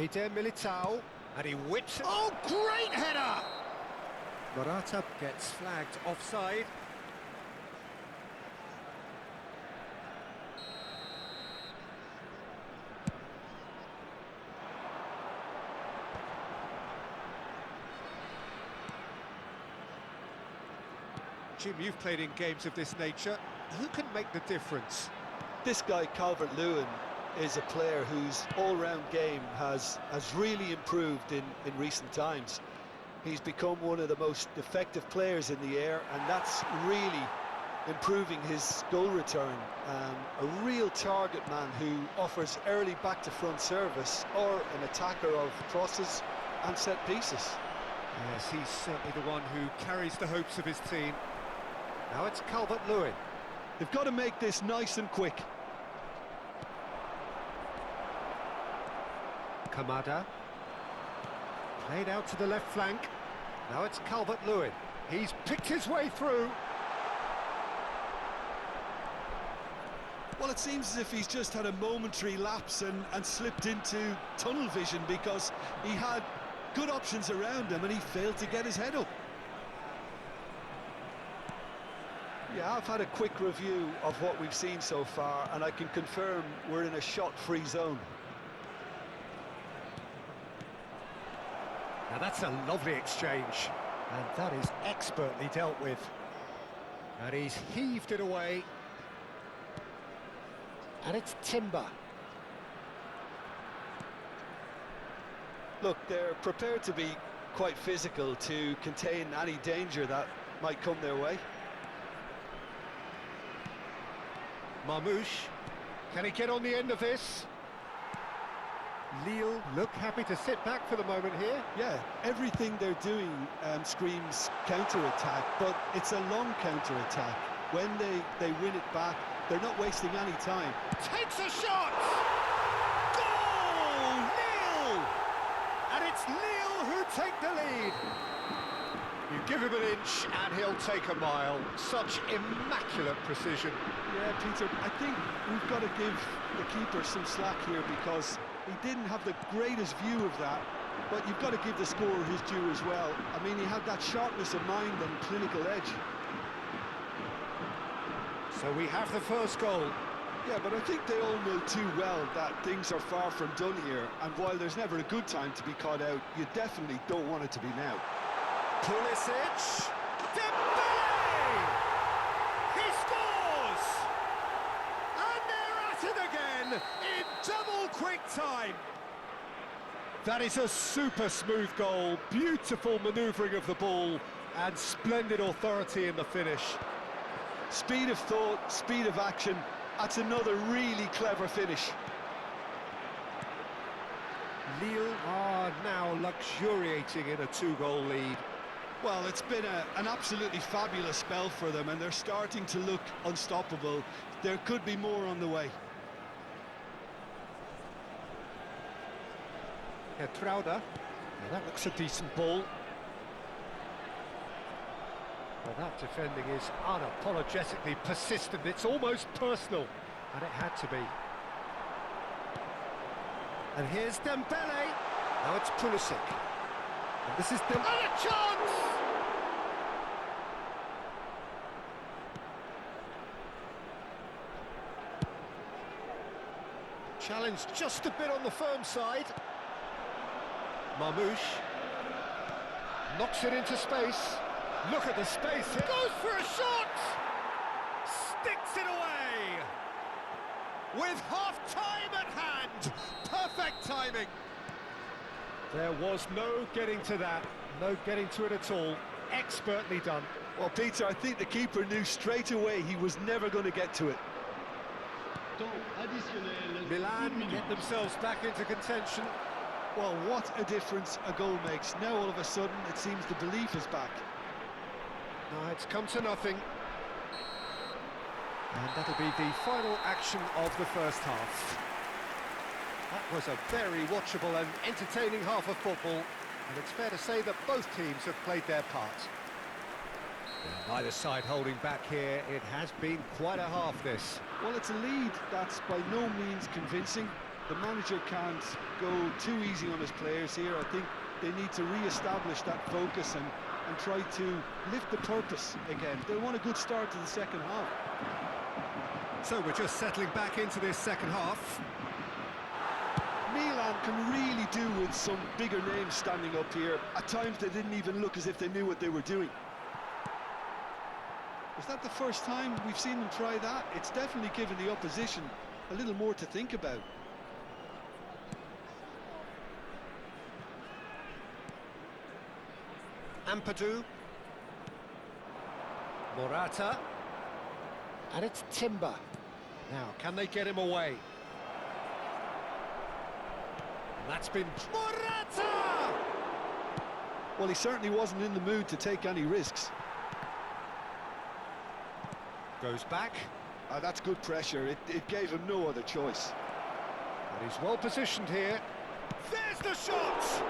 Eder Militao, and he whips it. Oh, great header! Morata gets flagged offside. Jim, you've played in games of this nature. Who can make the difference? This guy, Calvert-Lewin, is a player whose all-round game has really improved in recent times. He's become one of the most effective players in the air, and that's really improving his goal return. A real target man who offers early back-to-front service or an attacker of crosses and set pieces. Yes, he's certainly the one who carries the hopes of his team. Now it's Calvert-Lewin. They've got to make this nice and quick. Kamada. Played out to the left flank. Now it's Calvert-Lewin. He's picked his way through. Well, it seems as if he's just had a momentary lapse and slipped into tunnel vision, because he had good options around him and he failed to get his head up. Yeah, I've had a quick review of what we've seen so far, and I can confirm we're in a shot-free zone. Now that's a lovely exchange, and that is expertly dealt with. And he's heaved it away. And it's Timber. Look, they're prepared to be quite physical to contain any danger that might come their way. Marmoush, can he get on the end of this? Lille look happy to sit back for the moment here. Yeah, everything they're doing screams counter-attack, but it's a long counter-attack. When they win it back, they're not wasting any time. Takes a shot! Goal! Lille! And it's Lille who take the lead. You give him an inch and he'll take a mile. Such immaculate precision. Yeah, Peter, I think we've got to give the keeper some slack here, because he didn't have the greatest view of that, but you've got to give the scorer his due as well. I mean, he had that sharpness of mind and clinical edge. So we have the first goal. Yeah, but I think they all know too well that things are far from done here, and while there's never a good time to be caught out, you definitely don't want it to be now. Pulisic! Dembele! He scores! And they're at it again in double quick time. That is a super smooth goal, beautiful manoeuvring of the ball, and splendid authority in the finish. Speed of thought, speed of action, that's another really clever finish. Lille are now luxuriating in a two-goal lead. Well, it's been an absolutely fabulous spell for them, and they're starting to look unstoppable. There could be more on the way. Trauder. Now that looks a decent ball. Well, that defending is unapologetically persistent. It's almost personal, and it had to be. And here's Dembele. Now it's Pulisic. And this is Dembele. And a chance! Challenge just a bit on the firm side. Marmoush knocks it into space. Look at the space here. Goes for a shot! Sticks it away! With half-time at hand! Perfect timing! There was no getting to that. No getting to it at all. Expertly done. Well, Peter, I think the keeper knew straight away he was never going to get to it. Milan get themselves back into contention. Well, what a difference a goal makes. Now, all of a sudden, it seems the belief is back. No, it's come to nothing. And that'll be the final action of the first half. That was a very watchable and entertaining half of football, and it's fair to say that both teams have played their part. Neither side holding back here. It has been quite a half, this. Well, it's a lead that's by no means convincing. The manager can't go too easy on his players here. I think they need to re-establish that focus and try to lift the purpose again. They want a good start to the second half. So we're just settling back into this second half. Milan can really do with some bigger names standing up here. At times they didn't even look as if they knew what they were doing. Is that the first time we've seen them try that? It's definitely given the opposition a little more to think about. Ampadu. Morata. And it's Timber. Now, can they get him away? And that's been Morata! Well, he certainly wasn't in the mood to take any risks. Goes back. That's good pressure. It gave him no other choice. And he's well positioned here. There's the shot!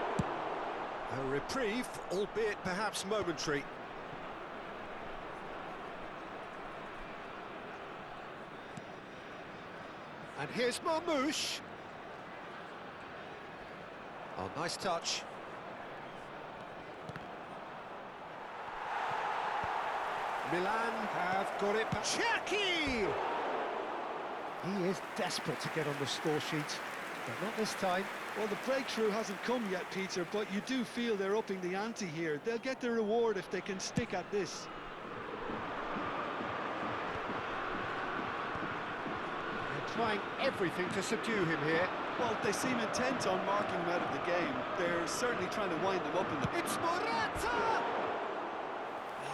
A reprieve, albeit perhaps momentary. And here's Marmoush. Oh, nice touch. Milan have got it. Chucky! He is desperate to get on the score sheet, but not this time. Well, the breakthrough hasn't come yet, Peter, but you do feel they're upping the ante here. They'll get their reward if they can stick at this. They're trying everything to subdue him here. Well, they seem intent on marking him out of the game. They're certainly trying to wind him up in the... It's Morata!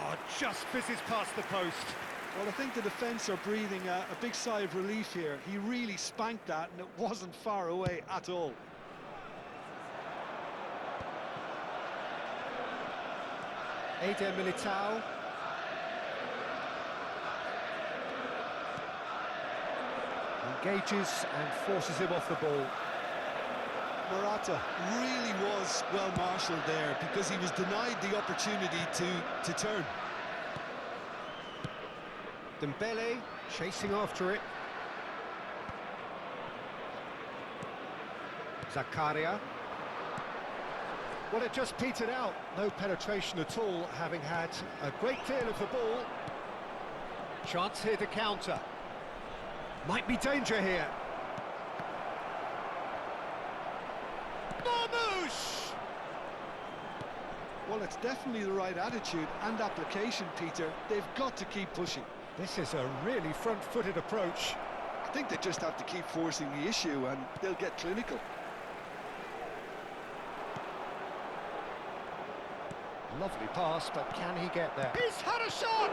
Oh, just fizzes past the post. Well, I think the defence are breathing a big sigh of relief here. He really spanked that, and it wasn't far away at all. Eder Militao. Engages and forces him off the ball. Morata really was well marshalled there because he was denied the opportunity to turn. Dembele chasing after it. Zakaria. Well, it just petered out. No penetration at all, having had a great deal of the ball. Chance here to counter. Might be danger here. Marmoush! Well, it's definitely the right attitude and application, Peter. They've got to keep pushing. This is a really front-footed approach. I think they just have to keep forcing the issue and they'll get clinical. Lovely pass, but can he get there? He's had a shot!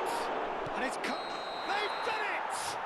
And it's cut. They've done it!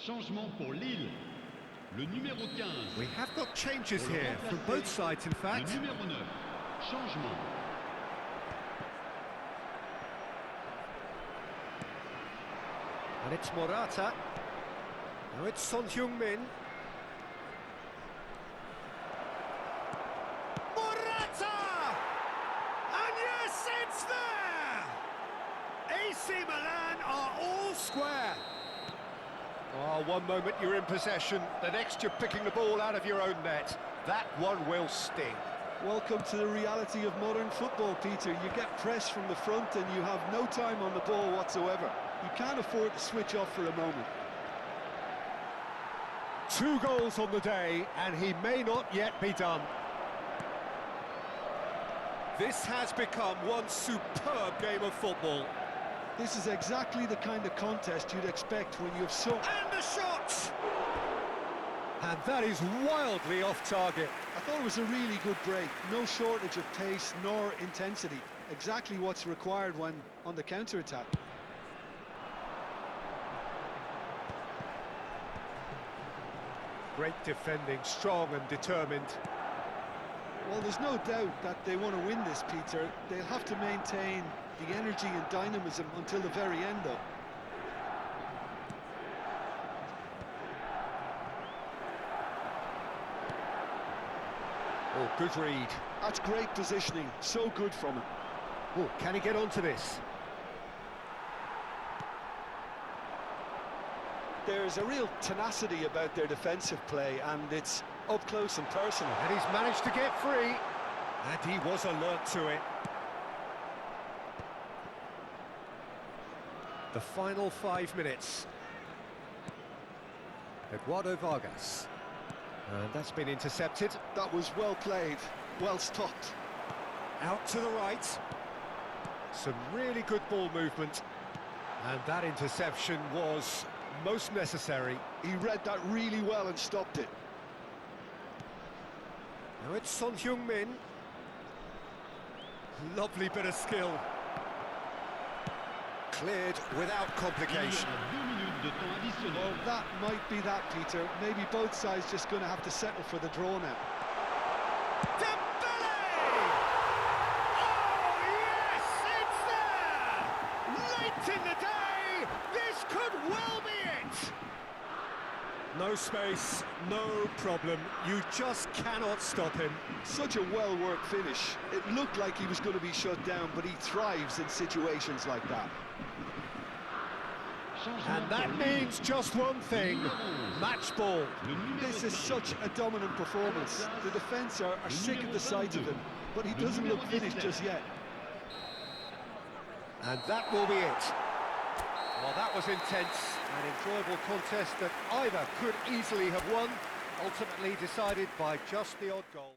Changement pour Lille. Le numéro 15. We have got changes here from both sides, in fact. Le numéro 9. Changement. And it's Morata. Now it's Son Heung-min. Morata! And yes, it's there! AC Milan are all square. Oh, one moment you're in possession, the next you're picking the ball out of your own net. That one will sting. Welcome to the reality of modern football, Peter. You get pressed from the front and you have no time on the ball whatsoever. You can't afford to switch off for a moment. 2 goals on the day, and he may not yet be done. This has become one superb game of football. This is exactly the kind of contest you'd expect when you have so... And the shot! And that is wildly off target. I thought it was a really good break. No shortage of pace nor intensity. Exactly what's required when on the counter-attack. Great defending, strong and determined. Well, there's no doubt that they want to win this, Peter. They'll have to maintain the energy and dynamism until the very end, though. Oh, good read. That's great positioning. So good from him. Oh, can he get onto this? There's a real tenacity about their defensive play, and it's up close and personal. And he's managed to get free. And he was alert to it. The final 5 minutes. Eduardo Vargas. And that's been intercepted. That was well played, well stopped. Out to the right. Some really good ball movement. And that interception was most necessary. He read that really well and stopped it. Now it's Son Heung-min. Lovely bit of skill. Cleared without complication. Well, that might be that, Peter. Maybe both sides just going to have to settle for the draw now. Dembele! Oh, yes, it's there! Late in the day, this could well be it! No space, no problem. You just cannot stop him. Such a well-worked finish. It looked like he was going to be shut down, but he thrives in situations like that. And that means just one thing, match ball. This is such a dominant performance. The defence are sick at the sight of him, but he doesn't look finished just yet. And that will be it. Well, that was intense, an enjoyable contest that either could easily have won, ultimately decided by just the odd goal.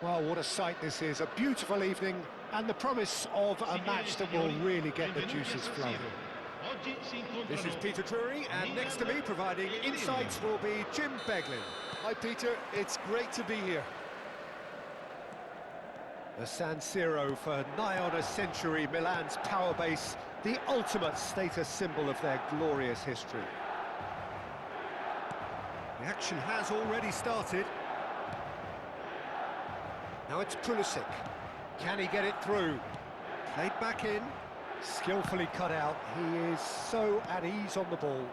Well, what a sight this is, a beautiful evening and the promise of a match that will really get the juices flowing. This is Peter Drury, and next to me providing insights will be Jim Beglin. Hi Peter, it's great to be here. The San Siro for nigh on a century, Milan's power base, the ultimate status symbol of their glorious history. The action has already started. Now it's Pulisic. Can he get it through? Played back in. Skillfully cut out. He is so at ease on the ball.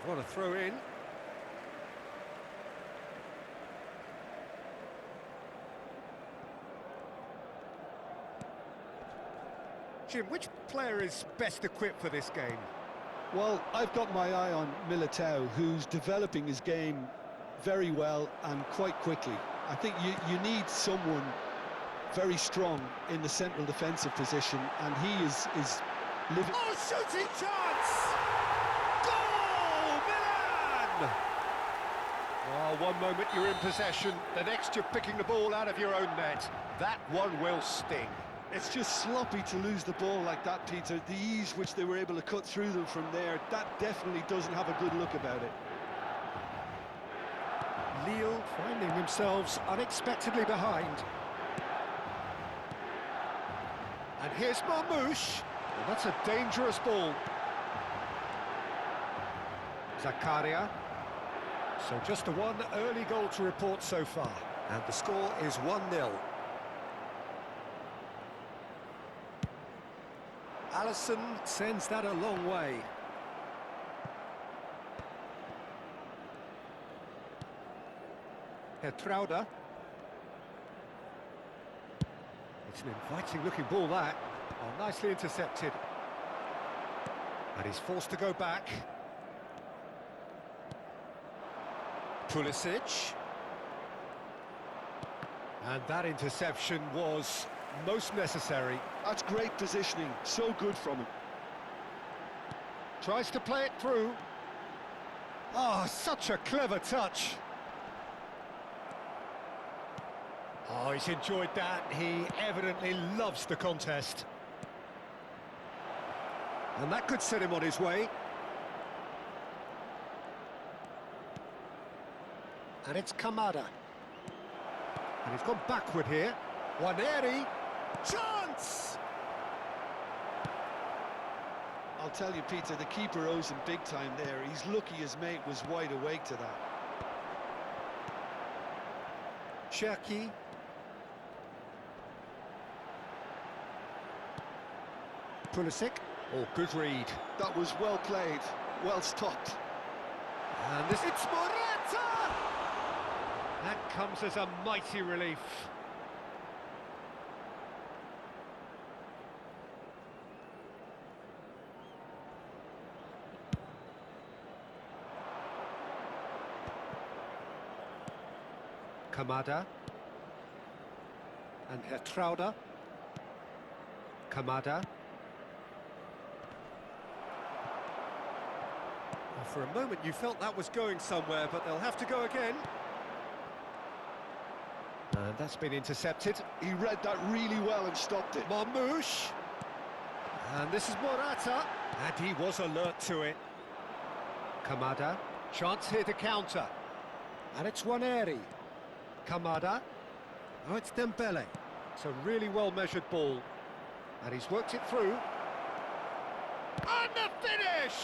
What a throw in. Jim, which player is best equipped for this game? Well, I've got my eye on Militao, who's developing his game very well and quite quickly. I think you need someone very strong in the central defensive position, and he is living... Oh, shooting chance! Goal, Milan! Oh, one moment you're in possession, the next you're picking the ball out of your own net. That one will sting. It's just sloppy to lose the ball like that, Peter. The ease which they were able to cut through them from there, that definitely doesn't have a good look about it. Lille finding themselves unexpectedly behind. And here's Marmoush. Well, that's a dangerous ball. Zakaria. So just the one early goal to report so far. And the score is 1-0. Alisson sends that a long way. Hertrauda. It's an inviting-looking ball, that. Oh, nicely intercepted. And he's forced to go back. Pulisic. And that interception was most necessary. That's great positioning, so good from him. Tries to play it through. Oh, such a clever touch. Oh, he's enjoyed that. He evidently loves the contest. And that could set him on his way. And it's Kamada. And he's gone backward here. Waneri. Chance! I'll tell you, Peter, the keeper owes him big time there. He's lucky his mate was wide awake to that. Cherki. Pulisic. Oh, good read. That was well played, well stopped. And this... It's Morata! That comes as a mighty relief. Kamada. And Hertrauda. Kamada. Well, for a moment you felt that was going somewhere, but they'll have to go again. And that's been intercepted. He read that really well and stopped it. Marmoush. And this is Morata. And he was alert to it. Kamada. Chance here to counter. And it's Waneri. Kamada. Oh, it's Dembele. It's a really well-measured ball. And he's worked it through. And the finish!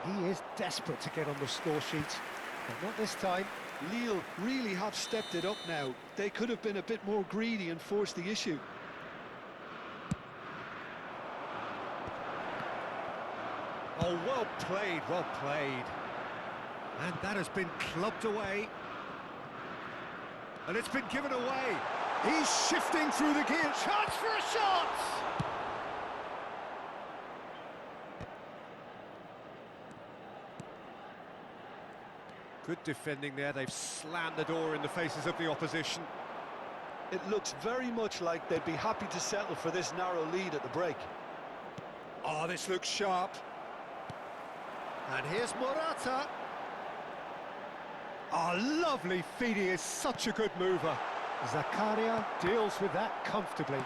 He is desperate to get on the score sheet, but not this time. Lille really have stepped it up now. They could have been a bit more greedy and forced the issue. Oh, well played, well played. And that has been clubbed away. And it's been given away. He's shifting through the gear. Chance for a shot! Good defending there. They've slammed the door in the faces of the opposition. It looks very much like they'd be happy to settle for this narrow lead at the break. Oh, this looks sharp. And here's Morata. Oh, lovely feed. He is such a good mover. Zakaria deals with that comfortably.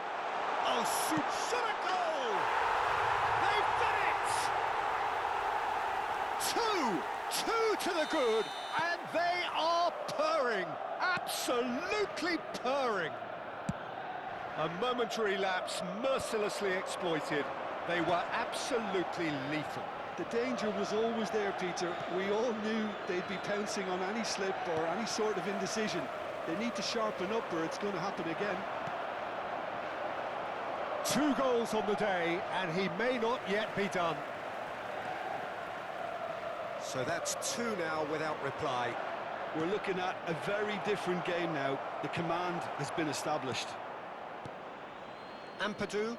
Oh, shoot a goal! They've done it! Two to the good, and they are purring. Absolutely purring. A momentary lapse mercilessly exploited. They were absolutely lethal. The danger was always there, Peter. We all knew they'd be pouncing on any slip or any sort of indecision. They need to sharpen up or it's going to happen again. 2 goals on the day, and he may not yet be done. So that's 2 now without reply. We're looking at a very different game now. The command has been established. Ampadu.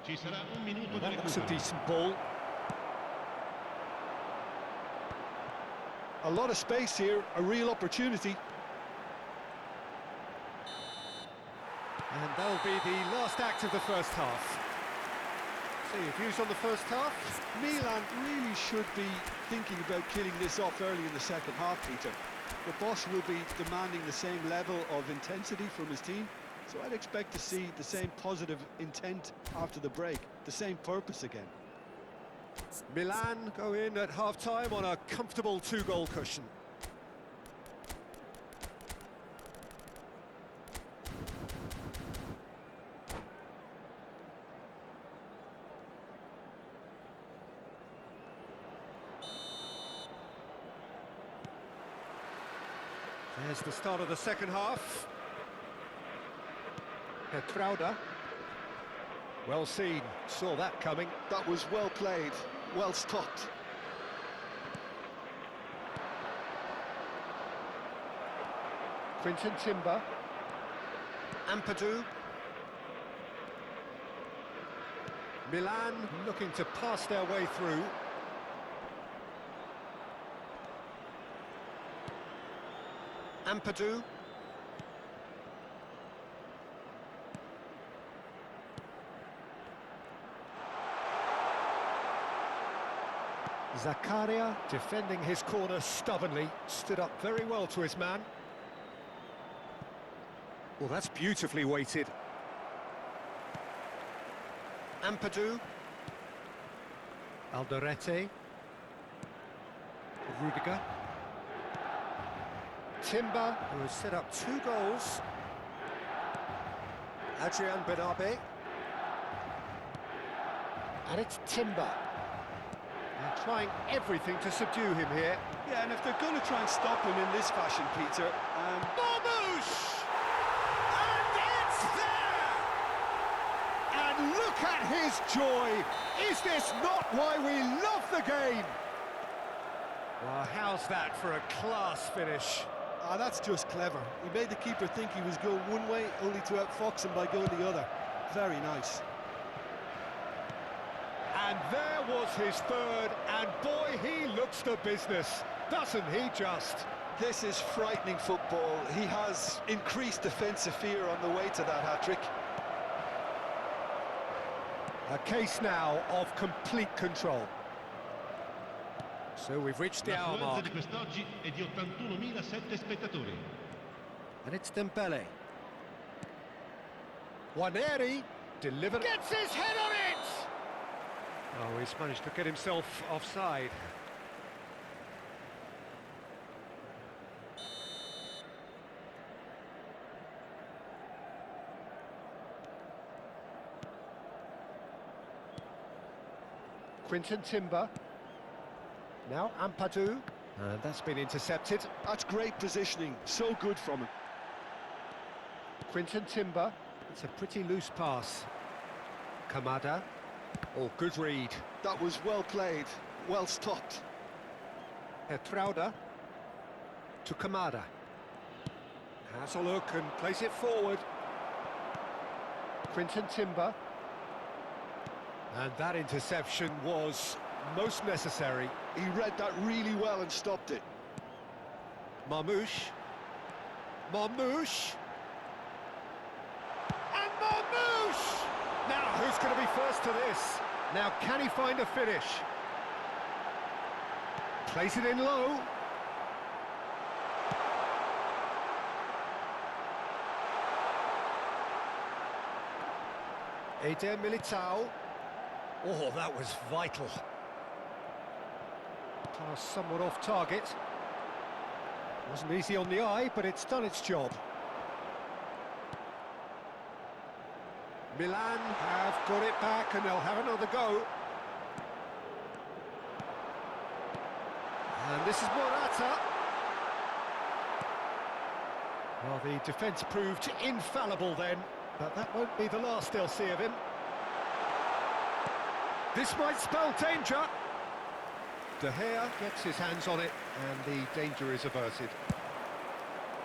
Ci sarà un minuto di That looks a recupero. decent ball. A lot of space here, a real opportunity. And that'll be the last act of the first half. So your views on the first half? Milan really should be thinking about killing this off early in the second half, Peter. The boss will be demanding the same level of intensity from his team, so I'd expect to see the same positive intent after the break, the same purpose again. Milan go in at half-time on a comfortable 2-goal cushion. There's the start of the second half. Petrauda. Well seen, saw that coming. That was well played, well stopped. Quinton Timber. Ampadu. Milan looking to pass their way through. Ampadu. Zakaria defending his corner stubbornly, stood up very well to his man. Well, that's beautifully weighted. Ampadu. Alderete. Rudiger. Timber, who has set up 2 goals. Adrian Benabe. And it's Timber. They're trying everything to subdue him here. Yeah, and if they're going to try and stop him in this fashion, Peter... Marmoush! And it's there! And look at his joy! Is this not why we love the game? Well, how's that for a class finish? Ah, that's just clever. He made the keeper think he was going one way, only to outfox him by going the other. Very nice. And there was his 3rd, and boy, he looks the business, doesn't he just? This is frightening football. He has increased defensive fear on the way to that hat-trick. A case now of complete control. So we've reached the hour L'affluenza mark. di quest'oggi è di 81.007 spettatori. And it's Dembele. Waneri delivered. Gets his head on it! Oh, he's managed to get himself offside. Quinton Timber. Now Ampadu. And that's been intercepted. That's great positioning. So good from him. Quinton Timber. It's a pretty loose pass. Kamada. Oh, good read. That was well played. Well stopped. Petrauda. To Kamada. Has a look and plays it forward. Quinton Timber. And that interception was most necessary. He read that really well and stopped it. Marmoush. Marmoush. And Marmoush! Now, who's going to be first to this? Now, can he find a finish? Plays it in low. Eder Militao. Oh, that was vital. Pass somewhat off target. Wasn't easy on the eye, but it's done its job. Milan have got it back and they'll have another go. And this is Morata. Well, the defence proved infallible then, but that won't be the last they'll see of him. This might spell danger. De Gea gets his hands on it, and the danger is averted.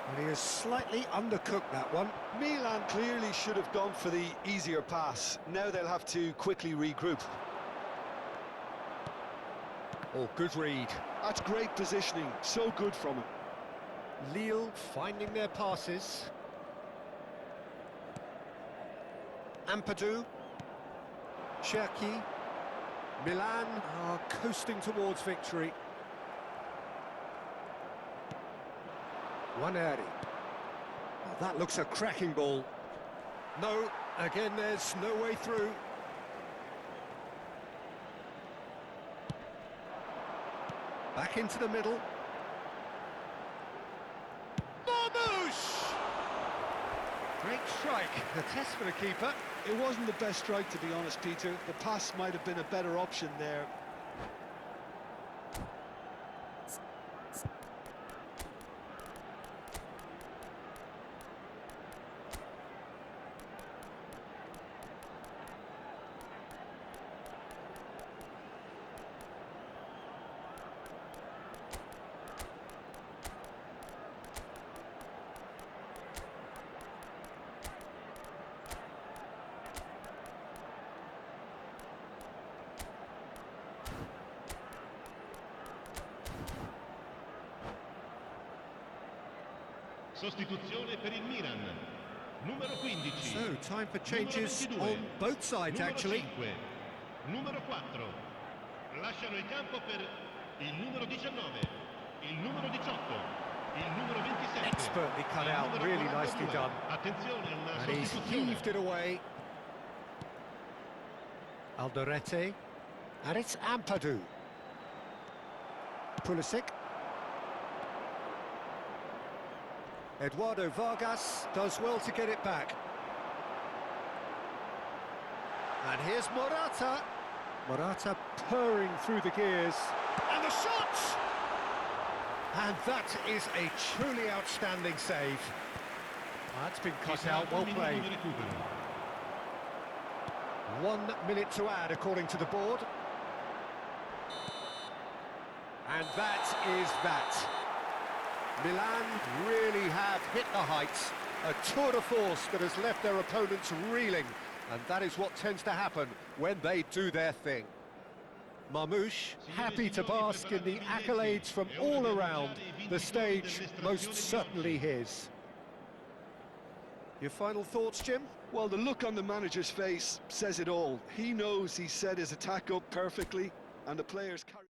And he has slightly undercooked that one. Milan clearly should have gone for the easier pass. Now they'll have to quickly regroup. Oh, good read. That's great positioning, so good from him. Lille finding their passes. Ampadu. Cherki. Milan are coasting towards victory. Waneri. Oh, that looks a cracking ball. No, again there's no way through. Back into the middle. Marmoush! Great strike, a test for the keeper. It wasn't the best strike, to be honest, Peter. The pass might have been a better option there. Sostituzione per il Milan. Numero 15. So, time for changes on both sides, actually. Numero 4. Lasciano il campo per il numero 19, il numero 18, il numero 27. Expertly cut out, really nicely done. Attenzione, una And he's sostituzione. heaved it away. Alderete. And it's Ampadu. Pulisic. Eduardo Vargas does well to get it back. And here's Morata. Morata purring through the gears. And the shot! And that is a truly outstanding save. That's been cut out, well played. 1 minute to add, according to the board. And that is that. Milan really have hit the heights, a tour de force that has left their opponents reeling, and that is what tends to happen when they do their thing. Marmoush, happy to bask in the accolades from all around, the stage most certainly his. Your final thoughts, Jim? Well, the look on the manager's face says it all. He knows he set his attack up perfectly, and the players carry...